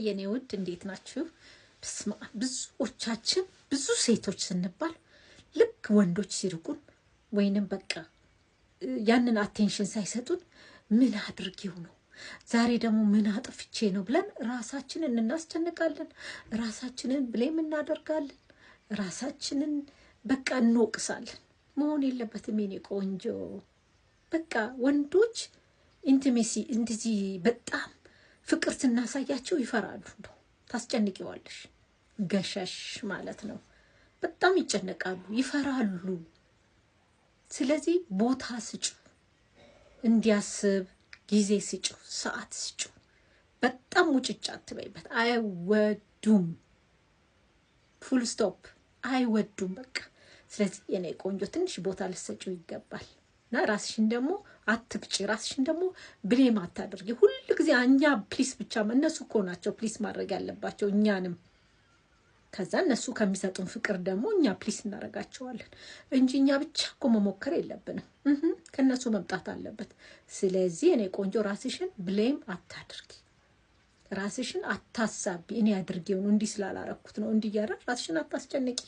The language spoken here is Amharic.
የኔ ውድ እንዴት ናችሁ? በስመ አብ ብዙዎቻችን ብዙ ሴቶች ስንባል ልክ ወንዶች ሲርቁን ወይንም በቃ ያንን አቴንሽን ሳይሰጡን ምን አድርጌው ነው ዛሬ ደግሞ ምን አጥፍቼ ነው ብለን ራሳችንን እናስጨንቃለን፣ ራሳችንን ብሌም እናደርጋለን፣ ራሳችንን በቃ እንወቅሳለን። መሆን የለበትም የኔ ቆንጆ። በቃ ወንዶች ኢንቲሜሲ እንደዚህ በጣም ፍቅር ስናሳያቸው ይፈራሉ። እንደው ታስጨንቂዋለሽ ገሸሽ ማለት ነው። በጣም ይጨነቃሉ፣ ይፈራሉ። ስለዚህ ቦታ ስጩ፣ እንዲያስብ ጊዜ ስጩ፣ ሰዓት ስጩ። በጣም ሙጭጫ አትበይበት። አይወዱም፣ ፉል ስቶፕ አይወዱም በቃ። ስለዚህ የኔ ቆንጆ ትንሽ ቦታ ልትሰጪው ይገባል። እና ራስሽን ደግሞ አትግጪ፣ ራስሽን ደግሞ ብሌም አታድርጊ። ሁሉ ጊዜ እኛ ፕሊስ ብቻ እነሱ እኮ ናቸው ፕሊስ ማድረግ ያለባቸው እኛንም። ከዛ እነሱ ከሚሰጡን ፍቅር ደግሞ እኛ ፕሊስ እናደርጋቸዋለን እንጂ እኛ ብቻ እኮ መሞከር የለብንም። ከነሱ መምጣት አለበት። ስለዚህ እኔ ቆንጆ ራስሽን ብሌም አታድርጊ፣ ራስሽን አታሳቢ። እኔ አድርጌው ነው እንዲህ ስላላረኩት ነው እንዲህ ያረ ራስሽን አታስጨንቂ።